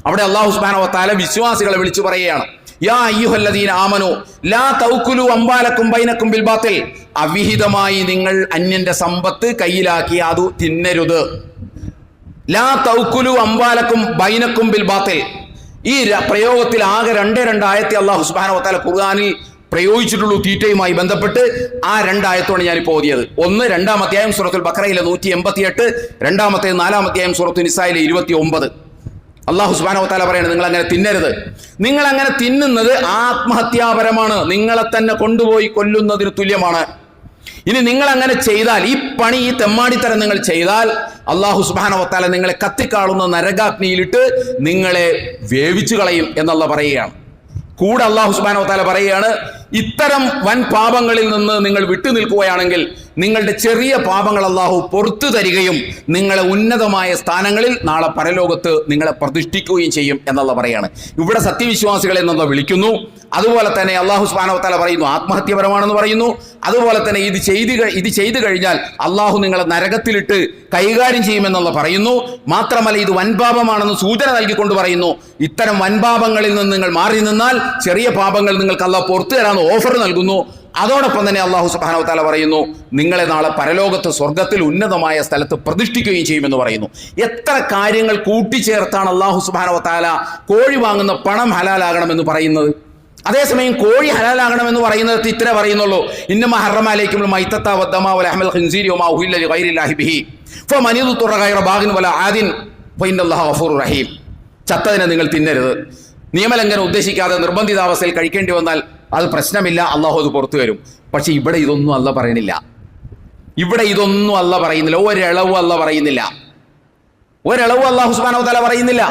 അവിടെ അല്ലാഹു സുബ്ഹാനഹു വ തആല വിശ്വാസികളെ വിളിച്ചു പറയുകയാണ്, യാ അയ്യുഹല്ലദീന ആമനു ലാ തൗകുലു അംവാലക്കും ബൈനക്കും ബിൽ ബാത്തിൽ. അവിഹിതമായി നിങ്ങൾ അന്യന്റെ സമ്പത്ത് കയ്യിലാക്കി അത് തിന്നരുത്. ലാ തൗകുലു അംവാലക്കും ബൈനക്കും ബിൽ ബാത്തിൽ. ഈ പ്രയോഗത്തിൽ ആകെ രണ്ട് ആയത്തെ അല്ലാഹു സുബ്ഹാനഹു വ തആല ഖുർആനിൽ പ്രയോഗിച്ചിട്ടുള്ളൂ തീറ്റയുമായി ബന്ധപ്പെട്ട്. ആ രണ്ടായത്തോണ് ഞാനിപ്പോൾ ഓതിയത്. ഒന്ന് 2-ാം അധ്യായം സൂറത്തുൽ ബഖറയിലെ 188, രണ്ടാമത്തെ 4-ാം അധ്യായം സൂറത്തുൽ നിസായിലെ 29. അല്ലാഹു സുബ്ഹാനഹു വ തആല പറയാണ്, നിങ്ങൾ അങ്ങനെ തിന്നരുത്. നിങ്ങൾ അങ്ങനെ തിന്നുന്നത് ആത്മഹത്യാപരമാണ്, നിങ്ങളെ തന്നെ കൊണ്ടുപോയി കൊല്ലുന്നതിന് തുല്യമാണ്. ഇനി നിങ്ങൾ അങ്ങനെ ചെയ്താൽ, ഈ പണി, ഈ തെമ്മാടിത്തരം നിങ്ങൾ ചെയ്താൽ, അല്ലാഹു സുബ്ഹാനഹു വ തആല നിങ്ങളെ കത്തിക്കാളുന്ന നരകാഗ്നിയിലിട്ട് നിങ്ങളെ വേവിച്ചു കളയും എന്നുള്ള പറയുകയാണ്. കൂടെ അല്ലാഹു സുബ്ഹാനഹു വ തആല പറയുകയാണ്, ഇത്തരം വൻ പാപങ്ങളിൽ നിന്ന് നിങ്ങൾ വിട്ടുനിൽക്കുകയാണെങ്കിൽ നിങ്ങളുടെ ചെറിയ പാപങ്ങൾ അല്ലാഹു പുറത്തു തരികയും നിങ്ങളെ ഉന്നതമായ സ്ഥാനങ്ങളിൽ നാളെ പരലോകത്ത് നിങ്ങളെ പ്രതിഷ്ഠിക്കുകയും ചെയ്യും എന്നുള്ള പറയാണ്. ഇവിടെ സത്യവിശ്വാസികളെ എന്നുള്ള വിളിക്കുന്നു. അതുപോലെ തന്നെ അല്ലാഹു സുബ്ഹാനഹു വ തആല പറയുന്നു ആത്മഹത്യപരമാണെന്ന് പറയുന്നു. അതുപോലെ തന്നെ ഇത് ചെയ്തു കഴിഞ്ഞാൽ അല്ലാഹു നിങ്ങളെ നരകത്തിലിട്ട് കൈകാര്യം ചെയ്യുമെന്നുള്ള പറയുന്നു. മാത്രമല്ല ഇത് വൻപാപമാണെന്ന് സൂചന നൽകിക്കൊണ്ട് പറയുന്നു, ഇത്തരം വൻപാപങ്ങളിൽ നിന്ന് നിങ്ങൾ മാറി നിന്നാൽ ചെറിയ പാപങ്ങൾ നിങ്ങൾക്ക് അല്ലാഹു പുറത്തു തരാമെന്ന് ഓഫർ നൽകുന്നു. അതോടൊപ്പം തന്നെ അല്ലാഹു സുബ്ഹാനഹു വ തആല പറയുന്നു, നിങ്ങളെ നാളെ പരലോകത്ത് സ്വർഗത്തിൽ ഉന്നതമായ സ്ഥലത്ത് പ്രതിഷ്ഠിക്കുകയും ചെയ്യുമെന്ന് പറയുന്നു. എത്ര കാര്യങ്ങൾ കൂട്ടിച്ചേർത്താണ് അല്ലാഹു സുബ്ഹാനഹു വ തആല കോഴി വാങ്ങുന്ന പണം ഹലാലാകണമെന്ന് പറയുന്നത്. അതേസമയം കോഴി ഹലാലാകണമെന്ന് പറയുന്നത് ഇത്ര പറയുന്നുള്ളൂ, ഇന്നമാ ഹറമ അലൈക്കുമുൽ മൈത്തത വദ്ദമ വലഹമൽ ഖിൻസീരി വമാ ഉഹില്ല ലിഗൈരില്ലാഹി ബിഹി ഫമൻ യദ്തുറ ഗൈറ ബാഗിൻ വലാ ആദിൻ ഫഇന്നല്ലാഹ ഗഫൂറുർ റഹീം. ചത്തതിനെ നിങ്ങൾ തിന്നരുത്. നിയമലംഘനം ഉദ്ദേശിക്കാതെ നിർബന്ധിതാവസ്ഥയിൽ കഴിക്കേണ്ടി വന്നാൽ അത് പ്രശ്നമില്ല, അള്ളാഹു അത് പുറത്തു വരും. പക്ഷെ ഇവിടെ ഇതൊന്നും അല്ല പറയണില്ല. ഇവിടെ ഇതൊന്നും അല്ല പറയുന്നില്ല. ഒരളവും അല്ല പറയുന്നില്ല. ഒരളവും അല്ലാഹു സുബ്ഹാനഹു വ തആല പറയുന്നില്ല.